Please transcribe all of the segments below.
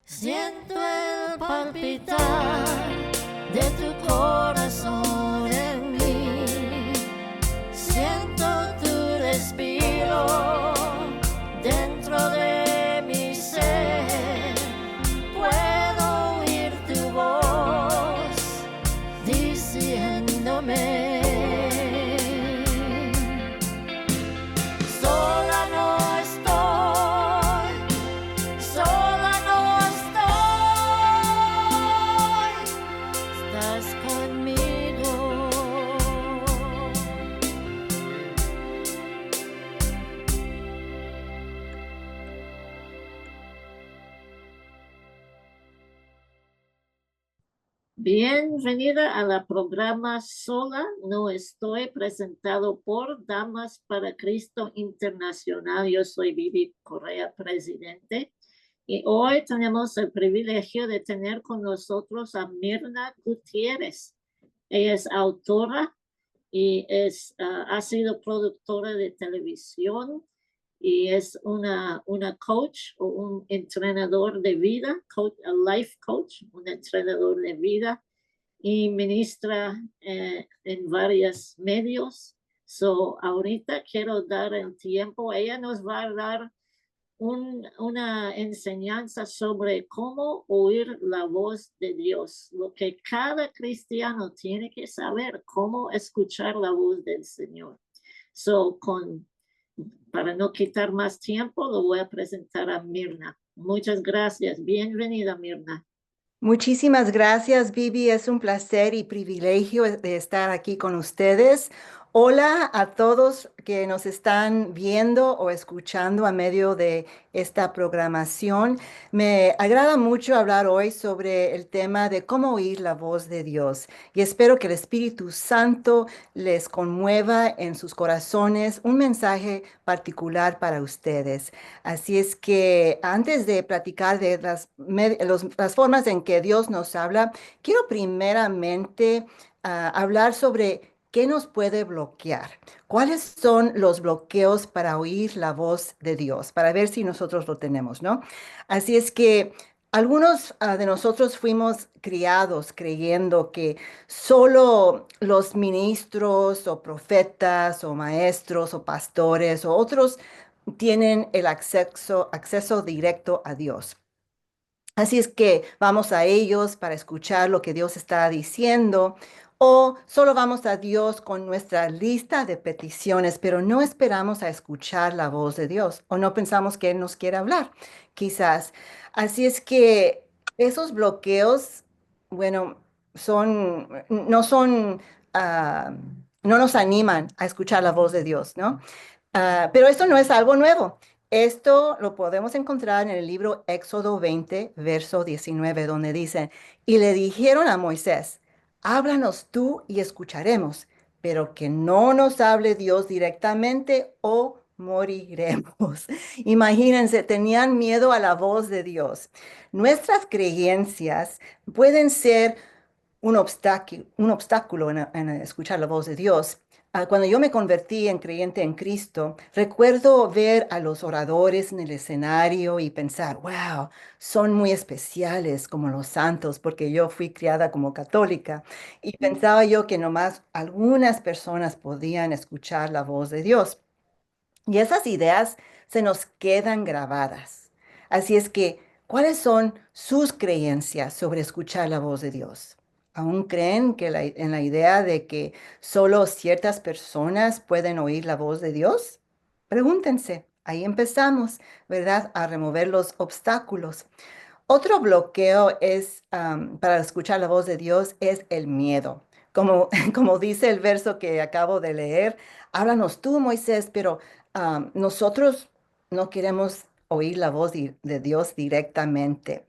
Siento el palpitar de tu corazón en mí. Siento tu respiro dentro de mi ser. Puedo oír tu voz diciéndome: sola no estoy, sola no estoy, estás conmigo. Bienvenida a la programa Sola No Estoy, presentado por Damas para Cristo Internacional. Yo soy Vivi Correa, presidente, y hoy tenemos el privilegio de tener con nosotros a Mirna Gutiérrez. Ella es autora y ha sido productora de televisión y es una coach o un entrenador de vida, life coach, un entrenador de vida, y ministra en varios medios. Ahorita quiero dar el tiempo, ella nos va a dar una enseñanza sobre cómo oír la voz de Dios, lo que cada cristiano tiene que saber, cómo escuchar la voz del Señor. Para no quitar más tiempo, lo voy a presentar a Mirna. Muchas gracias. Bienvenida, Mirna. Muchísimas gracias, Vivi. Es un placer y privilegio de estar aquí con ustedes. Hola a todos que nos están viendo o escuchando a medio de esta programación. Me agrada mucho hablar hoy sobre el tema de cómo oír la voz de Dios y espero que el Espíritu Santo les conmueva en sus corazones un mensaje particular para ustedes. Así es que antes de platicar de las formas en que Dios nos habla, quiero primeramente hablar sobre qué nos puede bloquear. ¿Cuáles son los bloqueos para oír la voz de Dios? Para ver si nosotros lo tenemos, ¿no? Así es que algunos de nosotros fuimos criados creyendo que solo los ministros o profetas o maestros o pastores o otros tienen el acceso directo a Dios. Así es que vamos a ellos para escuchar lo que Dios está diciendo, o solo vamos a Dios con nuestra lista de peticiones, pero no esperamos a escuchar la voz de Dios, o no pensamos que Él nos quiere hablar, quizás. Así es que esos bloqueos, bueno, ah, no nos animan a escuchar la voz de Dios, ¿no? Pero esto no es algo nuevo. Esto lo podemos encontrar en el libro Éxodo 20, verso 19, donde dice: y le dijeron a Moisés: háblanos tú y escucharemos, pero que no nos hable Dios directamente o moriremos. Imagínense, tenían miedo a la voz de Dios. Nuestras creencias pueden ser un obstáculo en escuchar la voz de Dios. Cuando yo me convertí en creyente en Cristo, recuerdo ver a los oradores en el escenario y pensar: wow, son muy especiales como los santos, porque yo fui criada como católica y pensaba yo que nomás algunas personas podían escuchar la voz de Dios. Y esas ideas se nos quedan grabadas. Así es que, ¿cuáles son sus creencias sobre escuchar la voz de Dios? ¿Aún creen que en la idea de que solo ciertas personas pueden oír la voz de Dios? Pregúntense. Ahí empezamos, ¿verdad? A remover los obstáculos. Otro bloqueo para escuchar la voz de Dios es el miedo. Como dice el verso que acabo de leer: háblanos tú, Moisés, pero nosotros no queremos oír la voz de Dios directamente.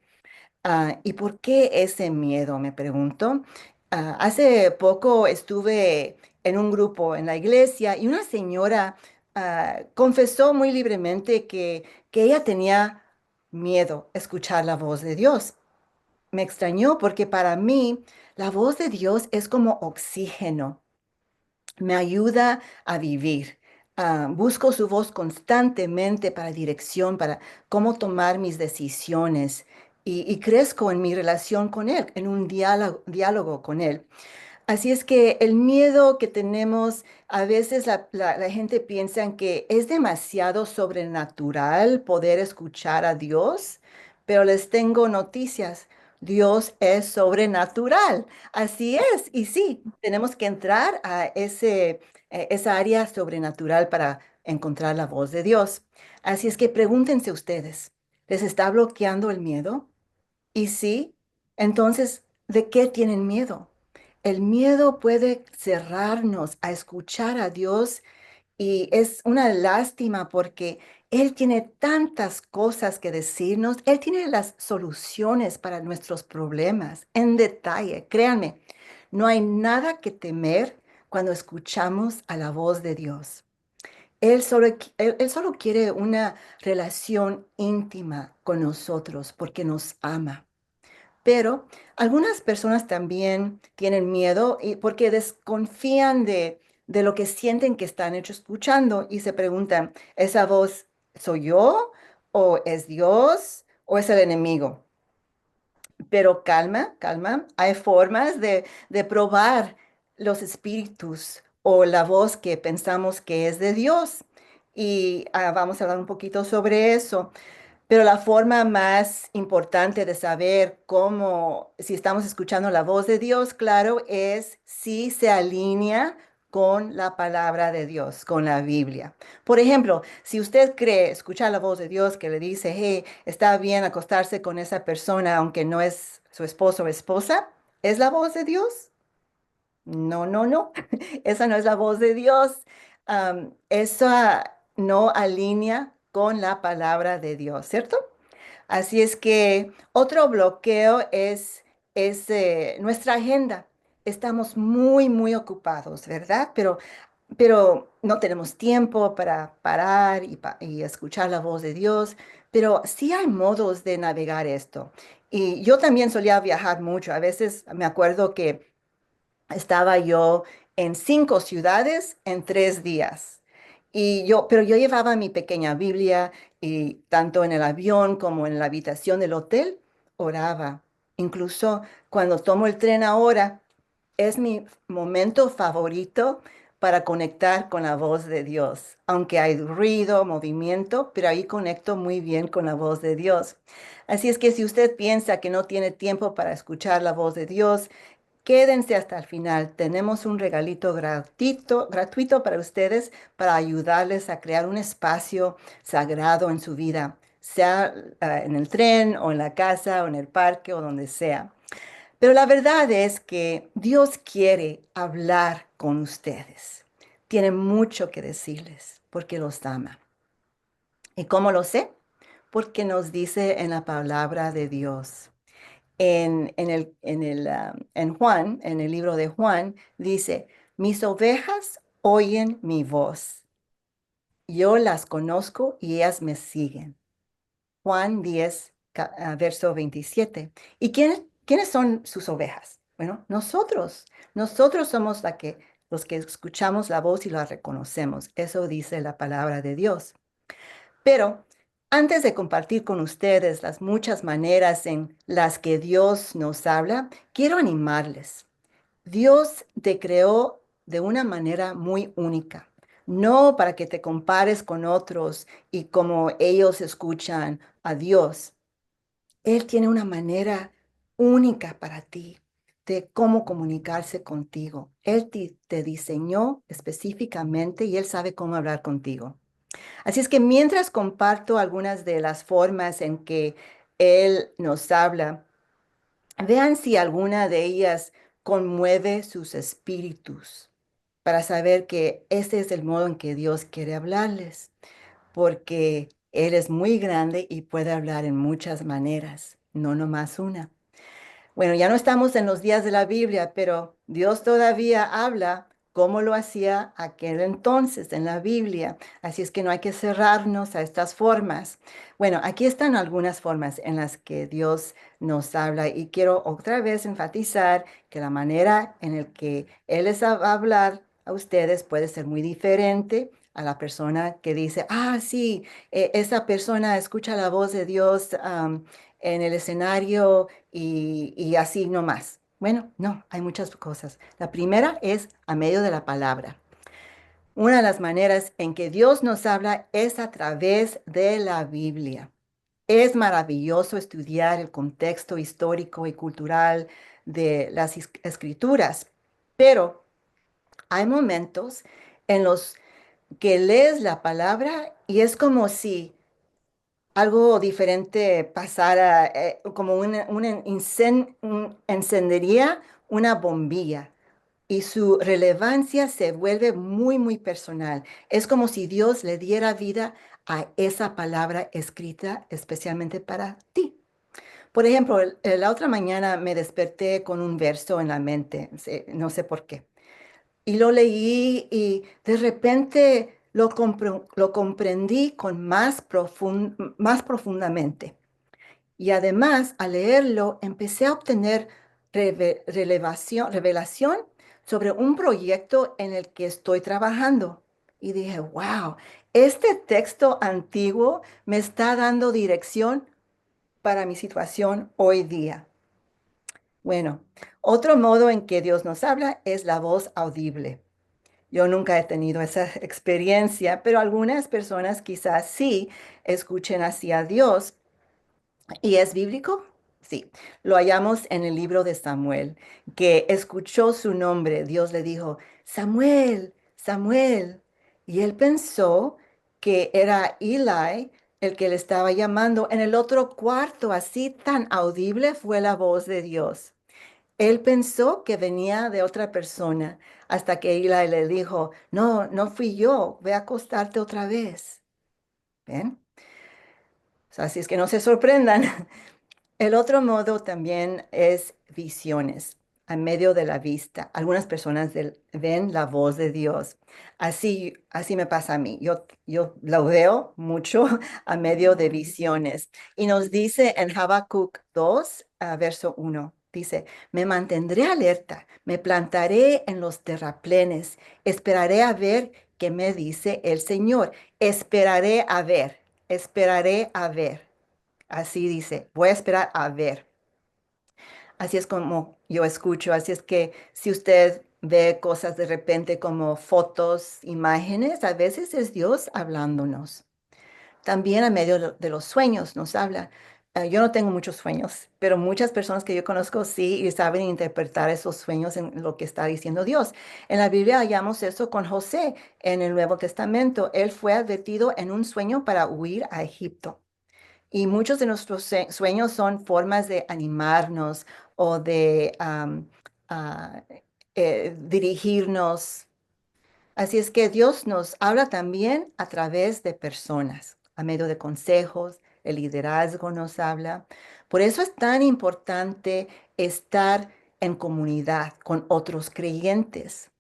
¿Y por qué ese miedo? Me pregunto. Hace poco estuve en un grupo en la iglesia y una señora confesó muy libremente que ella tenía miedo a escuchar la voz de Dios. Me extrañó porque para mí la voz de Dios es como oxígeno. Me ayuda a vivir. Busco su voz constantemente para dirección, para cómo tomar mis decisiones. y crezco en mi relación con Él, en un diálogo con Él. Así es que el miedo que tenemos, a veces la gente piensa en que es demasiado sobrenatural poder escuchar a Dios, pero les tengo noticias. Dios es sobrenatural. Así es. Y sí, tenemos que entrar a esa área sobrenatural para encontrar la voz de Dios. Así es que pregúntense ustedes, ¿les está bloqueando el miedo? Y sí, entonces, ¿de qué tienen miedo? El miedo puede cerrarnos a escuchar a Dios y es una lástima porque Él tiene tantas cosas que decirnos. Él tiene las soluciones para nuestros problemas en detalle. Créanme, no hay nada que temer cuando escuchamos a la voz de Dios. Él solo quiere una relación íntima con nosotros porque nos ama. Pero algunas personas también tienen miedo y porque desconfían de lo que sienten que están hechos escuchando y se preguntan, ¿esa voz soy yo o es Dios o es el enemigo? Pero calma, calma, hay formas de probar los espíritus o la voz que pensamos que es de Dios. Y vamos a hablar un poquito sobre eso. Pero la forma más importante de saber si estamos escuchando la voz de Dios, claro, es si se alinea con la palabra de Dios, con la Biblia. Por ejemplo, si usted cree escuchar la voz de Dios que le dice, hey, está bien acostarse con esa persona aunque no es su esposo o esposa, ¿es la voz de Dios? No, no, no. Esa no es la voz de Dios. Esa no alinea con la palabra de Dios, ¿cierto? Así es que otro bloqueo es nuestra agenda. Estamos muy, muy ocupados, ¿verdad? Pero no tenemos tiempo para parar y escuchar la voz de Dios. Pero sí hay modos de navegar esto. Y yo también solía viajar mucho. A veces me acuerdo que estaba yo en 5 ciudades en 3 días. Pero yo llevaba mi pequeña Biblia y tanto en el avión como en la habitación del hotel oraba. Incluso cuando tomo el tren ahora, es mi momento favorito para conectar con la voz de Dios. Aunque hay ruido, movimiento, pero ahí conecto muy bien con la voz de Dios. Así es que si usted piensa que no tiene tiempo para escuchar la voz de Dios, quédense hasta el final. Tenemos un regalito gratuito para ustedes para ayudarles a crear un espacio sagrado en su vida, sea en el tren o en la casa o en el parque o donde sea. Pero la verdad es que Dios quiere hablar con ustedes. Tiene mucho que decirles porque los ama. ¿Y cómo lo sé? Porque nos dice en la palabra de Dios en Juan, en el libro de Juan, dice, mis ovejas oyen mi voz. Yo las conozco y ellas me siguen. Juan 10, verso 27. ¿Y quiénes son sus ovejas? Bueno, nosotros. Nosotros somos los que escuchamos la voz y la reconocemos. Eso dice la palabra de Dios. Pero antes de compartir con ustedes las muchas maneras en las que Dios nos habla, quiero animarles. Dios te creó de una manera muy única, no para que te compares con otros y como ellos escuchan a Dios. Él tiene una manera única para ti de cómo comunicarse contigo. Él te diseñó específicamente y Él sabe cómo hablar contigo. Así es que mientras comparto algunas de las formas en que Él nos habla, vean si alguna de ellas conmueve sus espíritus para saber que este es el modo en que Dios quiere hablarles, porque Él es muy grande y puede hablar en muchas maneras, no nomás una. Bueno, ya no estamos en los días de la Biblia, pero Dios todavía habla como lo hacía aquel entonces en la Biblia. Así es que no hay que cerrarnos a estas formas. Bueno, aquí están algunas formas en las que Dios nos habla y quiero otra vez enfatizar que la manera en la que Él les va a hablar a ustedes puede ser muy diferente a la persona que dice, ah, sí, esa persona escucha la voz de Dios en el escenario y así nomás. Bueno, no, hay muchas cosas. La primera es a medio de la palabra. Una de las maneras en que Dios nos habla es a través de la Biblia. Es maravilloso estudiar el contexto histórico y cultural de las escrituras, pero hay momentos en los que lees la palabra y es como si algo diferente pasara, como encendería una bombilla y su relevancia se vuelve muy, muy personal. Es como si Dios le diera vida a esa palabra escrita especialmente para ti. Por ejemplo, la otra mañana me desperté con un verso en la mente, no sé por qué. Y lo leí y de repente lo comprendí con más profundamente. Y además, al leerlo, empecé a obtener revelación sobre un proyecto en el que estoy trabajando. Y dije, wow, este texto antiguo me está dando dirección para mi situación hoy día. Bueno, otro modo en que Dios nos habla es la voz audible. Yo nunca he tenido esa experiencia, pero algunas personas quizás sí escuchen así a Dios. ¿Y es bíblico? Sí, lo hallamos en el libro de Samuel, que escuchó su nombre. Dios le dijo, Samuel, Samuel. Y él pensó que era Eli el que le estaba llamando. En el otro cuarto, así tan audible fue la voz de Dios. Él pensó que venía de otra persona, hasta que Eli le dijo, no, no fui yo, ve a acostarte otra vez. ¿Ven? O sea, así es que no se sorprendan. El otro modo también es visiones, a medio de la vista. Algunas personas ven la voz de Dios. Así me pasa a mí. Yo lo veo mucho a medio de visiones. Y nos dice en Habacuc 2, verso 1, dice, me mantendré alerta, me plantaré en los terraplenes, esperaré a ver qué me dice el Señor. Esperaré a ver. Así dice, voy a esperar a ver. Así es como yo escucho. Así es que si usted ve cosas de repente como fotos, imágenes, a veces es Dios hablándonos. También a medio de los sueños nos habla. Yo no tengo muchos sueños, pero muchas personas que yo conozco sí y saben interpretar esos sueños en lo que está diciendo Dios. En la Biblia hallamos eso con José en el Nuevo Testamento. Él fue advertido en un sueño para huir a Egipto. Y muchos de nuestros sueños son formas de animarnos o de dirigirnos. Así es que Dios nos habla también a través de personas, a medio de consejos, el liderazgo nos habla. Por eso es tan importante estar en comunidad con otros creyentes.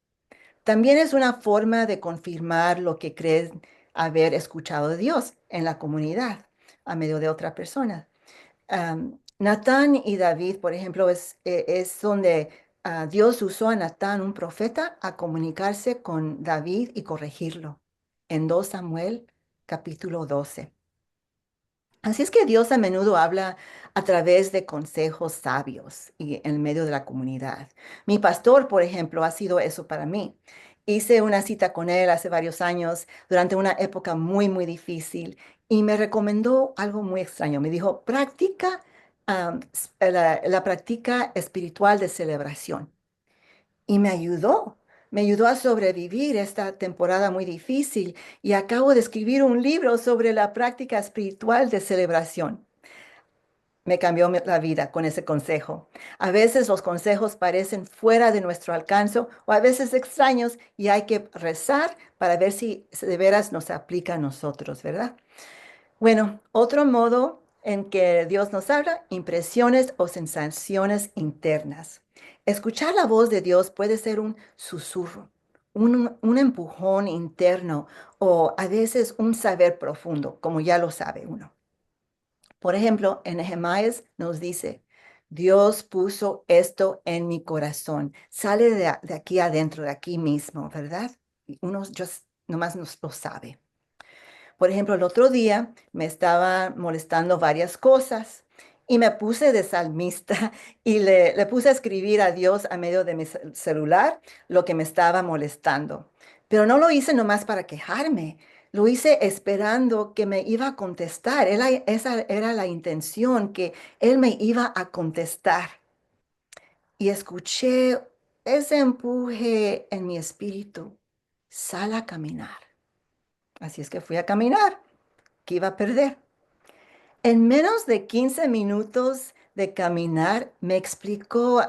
También es una forma de confirmar lo que crees haber escuchado de Dios en la comunidad a medio de otra persona. Natán y David, por ejemplo, es donde Dios usó a Natán, un profeta, a comunicarse con David y corregirlo. En 2 Samuel, capítulo 12. Así es que Dios a menudo habla a través de consejos sabios y en medio de la comunidad. Mi pastor, por ejemplo, ha sido eso para mí. Hice una cita con él hace varios años durante una época muy, muy difícil y me recomendó algo muy extraño. Me dijo, practica la práctica espiritual de celebración. Y me ayudó a sobrevivir esta temporada muy difícil y acabo de escribir un libro sobre la práctica espiritual de celebración. Me cambió la vida con ese consejo. A veces los consejos parecen fuera de nuestro alcance o a veces extraños y hay que rezar para ver si de veras nos aplica a nosotros, ¿verdad? Bueno, otro modo en que Dios nos habla, impresiones o sensaciones internas. Escuchar la voz de Dios puede ser un susurro, un empujón interno o a veces un saber profundo, como ya lo sabe uno. Por ejemplo, en Nehemías nos dice, Dios puso esto en mi corazón. Sale de aquí adentro, de aquí mismo, ¿verdad? Y nomás nos lo sabe. Por ejemplo, el otro día me estaba molestando varias cosas y me puse de salmista y le puse a escribir a Dios a medio de mi celular lo que me estaba molestando. Pero no lo hice nomás para quejarme, lo hice esperando que me iba a contestar. Esa era la intención, que Él me iba a contestar. Y escuché ese empuje en mi espíritu. Sal a caminar. Así es que fui a caminar, que iba a perder. En menos de 15 minutos de caminar, me explicó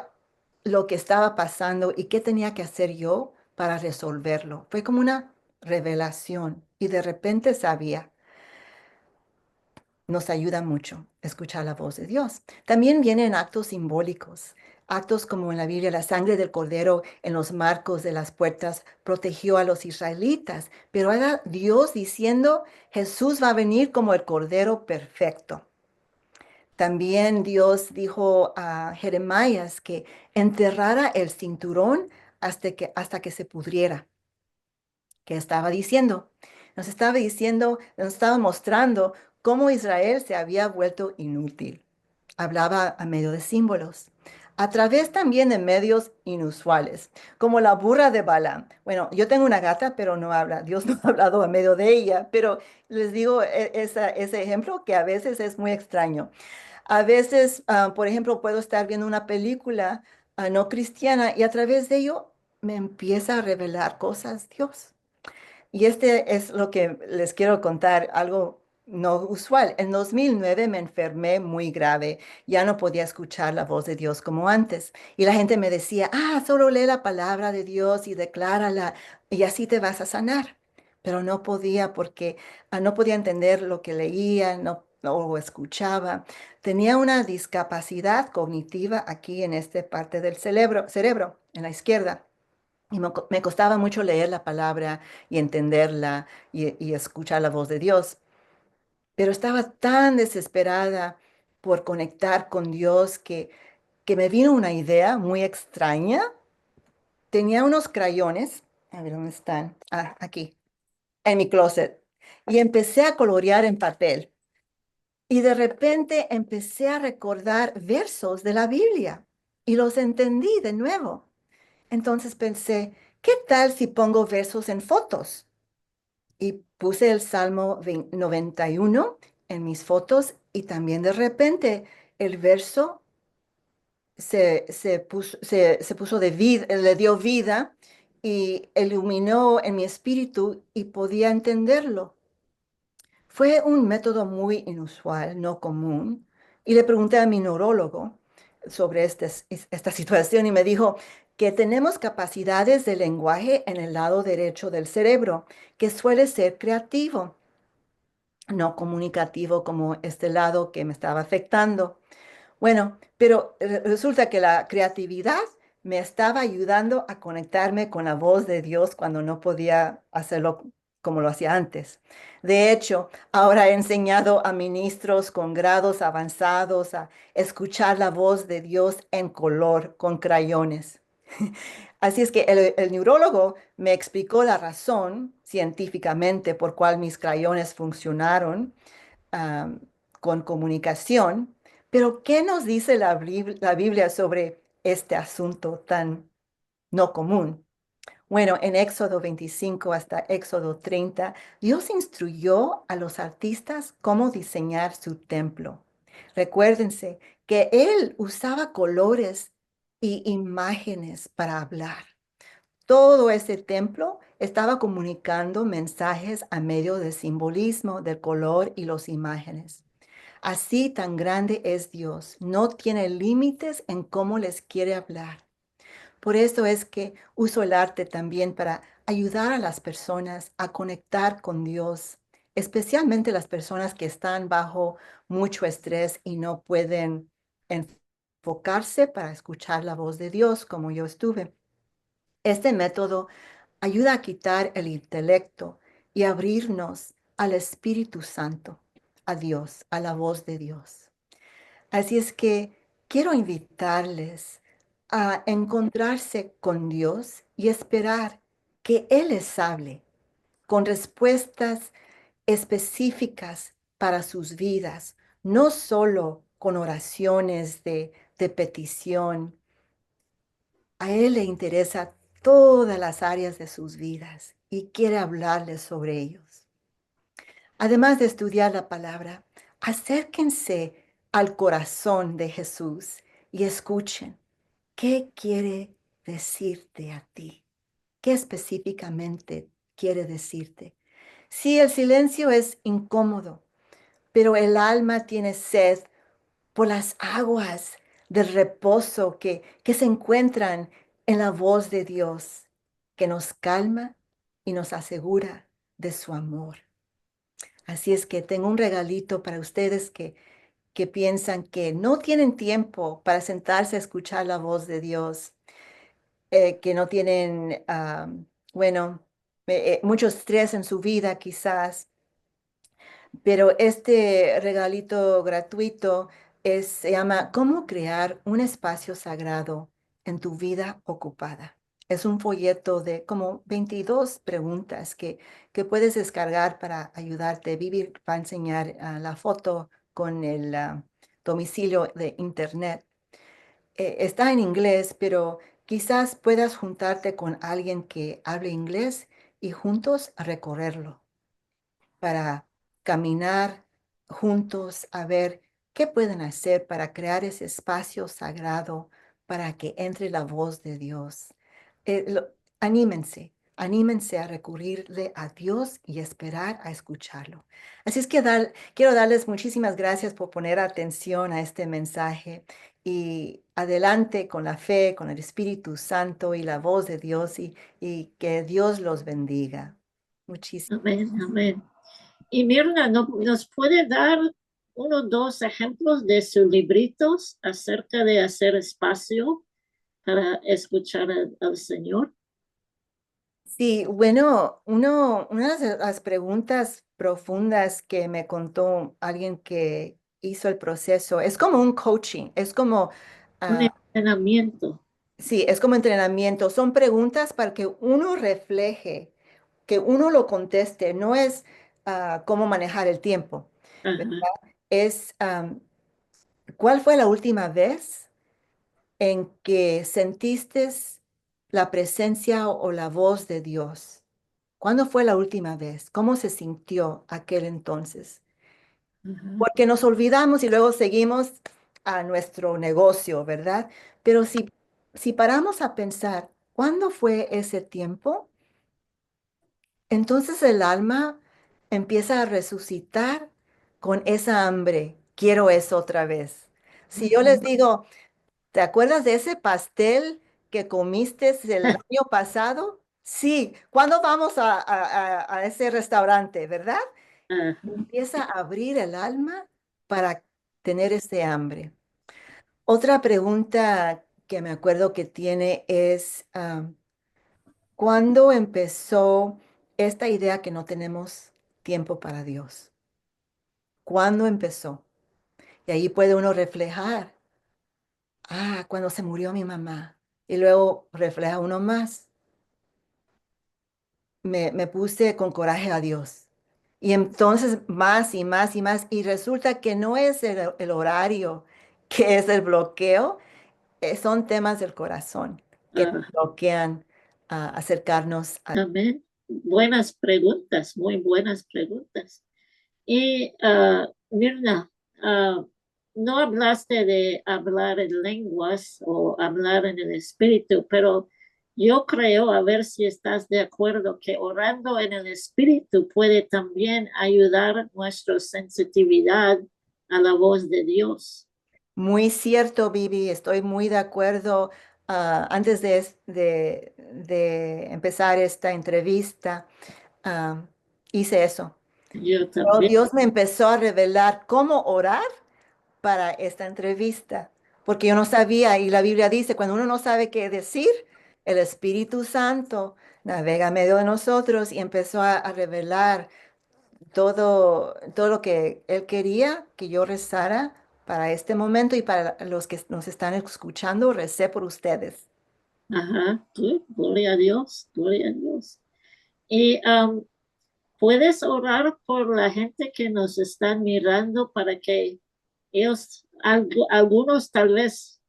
lo que estaba pasando y qué tenía que hacer yo para resolverlo. Fue como una revelación y de repente sabía. Nos ayuda mucho escuchar la voz de Dios. También vienen actos simbólicos, actos como en la Biblia, la sangre del cordero en los marcos de las puertas protegió a los israelitas, pero era Dios diciendo, Jesús va a venir como el cordero perfecto. También Dios dijo a Jeremías que enterrara el cinturón hasta que se pudriera. ¿Qué estaba diciendo? Nos estaba mostrando cómo Israel se había vuelto inútil. Hablaba a medio de símbolos, a través también de medios inusuales, como la burra de Balaam. Bueno, yo tengo una gata, pero no habla. Dios no ha hablado a medio de ella, pero les digo ese ejemplo que a veces es muy extraño. A veces, por ejemplo, puedo estar viendo una película no cristiana y a través de ello me empieza a revelar cosas Dios. Y este es lo que les quiero contar, algo no usual. En 2009 me enfermé muy grave, ya no podía escuchar la voz de Dios como antes. Y la gente me decía, solo lee la palabra de Dios y declárala y así te vas a sanar. Pero no podía porque no podía entender lo que leía, no escuchaba. Tenía una discapacidad cognitiva aquí en esta parte del cerebro, en la izquierda. Y me costaba mucho leer la palabra y entenderla y escuchar la voz de Dios. Pero estaba tan desesperada por conectar con Dios que me vino una idea muy extraña. Tenía unos crayones, a ver dónde están. Aquí, en mi closet. Y empecé a colorear en papel. Y de repente empecé a recordar versos de la Biblia y los entendí de nuevo. Entonces pensé, ¿qué tal si pongo versos en fotos? Y puse el Salmo 91 en mis fotos y también de repente el verso se puso de vida, le dio vida y iluminó en mi espíritu y podía entenderlo. Fue un método muy inusual, no común, y le pregunté a mi neurólogo sobre esta situación y me dijo que tenemos capacidades de lenguaje en el lado derecho del cerebro, que suele ser creativo, no comunicativo como este lado que me estaba afectando. Bueno, pero resulta que la creatividad me estaba ayudando a conectarme con la voz de Dios cuando no podía hacerlo como lo hacía antes. De hecho, ahora he enseñado a ministros con grados avanzados a escuchar la voz de Dios en color con crayones. Así es que el neurólogo me explicó la razón científicamente por cual mis crayones funcionaron am, con comunicación, pero ¿qué nos dice la Biblia sobre este asunto tan no común? Bueno, en Éxodo 25 hasta Éxodo 30, Dios instruyó a los artistas cómo diseñar su templo. Recuérdense que Él usaba colores y imágenes para hablar. Todo ese templo estaba comunicando mensajes a medio de simbolismo, del color y las imágenes. Así tan grande es Dios, no tiene límites en cómo les quiere hablar. Por eso es que uso el arte también para ayudar a las personas a conectar con Dios, especialmente las personas que están bajo mucho estrés y no pueden enfocarse para escuchar la voz de Dios como yo estuve. Este método ayuda a quitar el intelecto y abrirnos al Espíritu Santo, a Dios, a la voz de Dios. Así es que quiero invitarles a encontrarse con Dios y esperar que Él les hable con respuestas específicas para sus vidas, no solo con oraciones de petición. A Él le interesa todas las áreas de sus vidas y quiere hablarles sobre ellos. Además de estudiar la palabra, acérquense al corazón de Jesús y escuchen qué quiere decirte a ti, qué específicamente quiere decirte. Sí, el silencio es incómodo, pero el alma tiene sed por las aguas del reposo que se encuentran en la voz de Dios, que nos calma y nos asegura de su amor. Así es que tengo un regalito para ustedes que piensan que no tienen tiempo para sentarse a escuchar la voz de Dios, que no tienen, bueno, mucho estrés en su vida quizás, pero este regalito gratuito se llama ¿Cómo crear un espacio sagrado en tu vida ocupada? Es un folleto de como 22 preguntas que puedes descargar para ayudarte. Vivi va a enseñar la foto con el domicilio de internet. Está en inglés, pero quizás puedas juntarte con alguien que hable inglés y juntos recorrerlo para caminar juntos a ver qué pueden hacer para crear ese espacio sagrado para que entre la voz de Dios. Anímense, anímense a recurrirle a Dios y esperar a escucharlo. Así es que quiero darles muchísimas gracias por poner atención a este mensaje y adelante con la fe, con el Espíritu Santo y la voz de Dios y que Dios los bendiga. Muchísimas. Amén, amén. Y Mirna, ¿nos puede dar uno o dos ejemplos de sus libritos acerca de hacer espacio para escuchar al Señor? Sí, bueno, una de las preguntas profundas que me contó alguien que hizo el proceso es como un coaching, es como, Un ah, entrenamiento. sí, es como entrenamiento. Son preguntas para que uno refleje, que uno lo conteste. No es cómo manejar el tiempo, ¿verdad? Ajá, Es ¿cuál fue la última vez en que sentiste la presencia o la voz de Dios? ¿Cuándo fue la última vez? ¿Cómo se sintió aquel entonces? ajá, Porque nos olvidamos y luego seguimos a nuestro negocio, ¿verdad? Pero si paramos a pensar, ¿cuándo fue ese tiempo? Entonces el alma empieza a resucitar con esa hambre. Quiero eso otra vez. Si yo les ajá. digo, ¿te acuerdas de ese pastel que comiste el año pasado? Sí. ¿Cuándo vamos a ese restaurante, verdad? Ajá. Empieza a abrir el alma para tener ese hambre. Otra pregunta que me acuerdo que tiene es, ¿cuándo empezó esta idea que no tenemos tiempo para Dios? ¿Cuándo empezó? Y ahí puede uno reflejar, cuando se murió mi mamá. Y luego refleja uno más. Me puse con coraje a Dios. Y entonces más y más y más. Y resulta que no es el horario que es el bloqueo, son temas del corazón que nos Ajá. bloquean a acercarnos a... Amén. Buenas preguntas, muy buenas preguntas. Y Mirna, no hablaste de hablar en lenguas o hablar en el espíritu, pero yo creo, a ver si estás de acuerdo, que orando en el espíritu puede también ayudar nuestra sensitividad a la voz de Dios. Muy cierto, Vivi, estoy muy de acuerdo. Antes de empezar esta entrevista, ah, hice eso. Yo también. Dios me empezó a revelar cómo orar para esta entrevista, porque yo no sabía, y la Biblia dice, cuando uno no sabe qué decir, el Espíritu Santo navega a medio de nosotros y empezó a revelar todo lo que Él quería que yo rezara para este momento y para los que nos están escuchando, recé por ustedes. Ajá, sí, gloria a Dios, gloria a Dios. Y ¿Puedes orar por la gente que nos están mirando para que ellos, algunos tal vez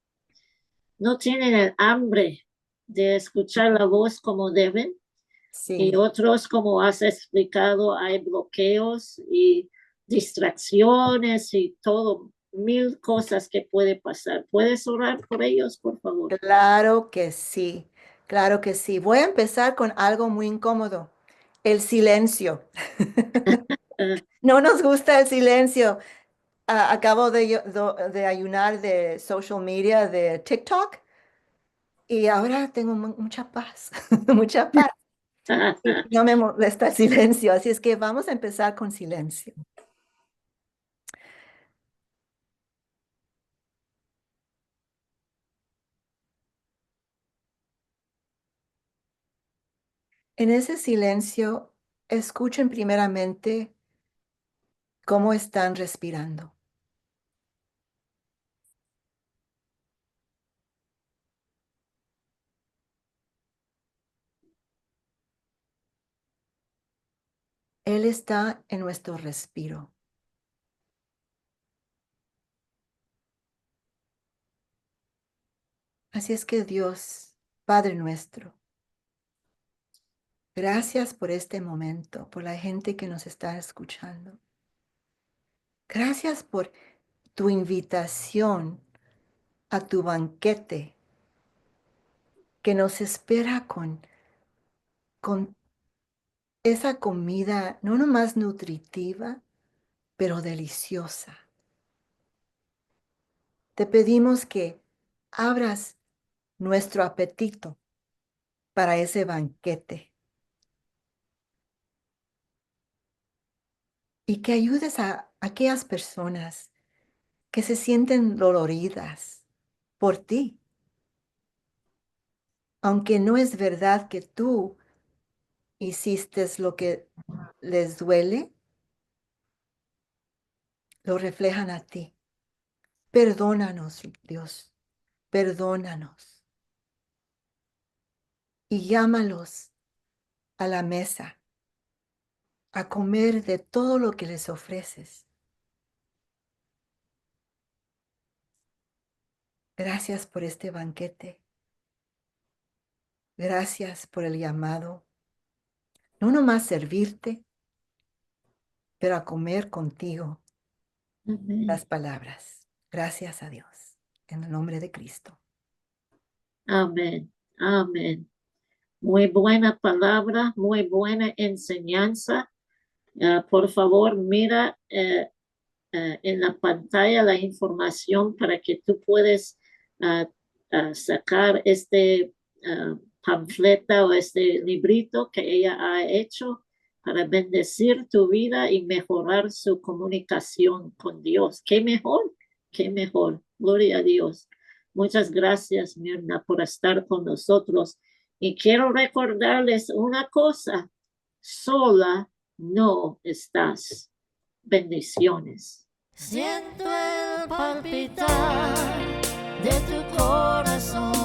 no tienen el hambre de escuchar la voz como deben? Y Sí, otros, como has explicado, hay bloqueos y distracciones y todo, mil cosas que puede pasar. ¿Puedes orar por ellos, por favor? claro que sí, claro que sí. Voy a empezar con algo muy incómodo, el silencio. Ah, No nos gusta el silencio. Acabo de ayunar de social media, de TikTok, y ahora tengo mucha paz, mucha paz. Y no me molesta el silencio, así es que vamos a empezar con silencio. En ese silencio, escuchen primeramente cómo están respirando. Él está en nuestro respiro. Así es que Dios, Padre nuestro, gracias por este momento, por la gente que nos está escuchando. Gracias por tu invitación a tu banquete que nos espera con esa comida no nomás nutritiva, pero deliciosa. Te pedimos que abras nuestro apetito para ese banquete y que ayudes a aquellas personas que se sienten doloridas por ti, aunque no es verdad que tú hiciste lo que les duele, lo reflejan a ti. Perdónanos, Dios, perdónanos y llámalos a la mesa a comer de todo lo que les ofreces. Gracias por este banquete. Gracias por el llamado, no nomás servirte, pero a comer contigo amén. las palabras. Gracias a Dios. En el nombre de Cristo. Amén. Amén. Muy buena palabra, muy buena enseñanza. Por favor, mira en la pantalla la información para que tú puedas ah, sacar este panfleta o este librito que ella ha hecho para bendecir tu vida y mejorar su comunicación con Dios. ¿Qué mejor? ¿Qué mejor? Gloria a Dios. Muchas gracias, Mirna, por estar con nosotros. Y quiero recordarles una cosa, sola no estás. Bendiciones. Siento el palpitar de tu corazón.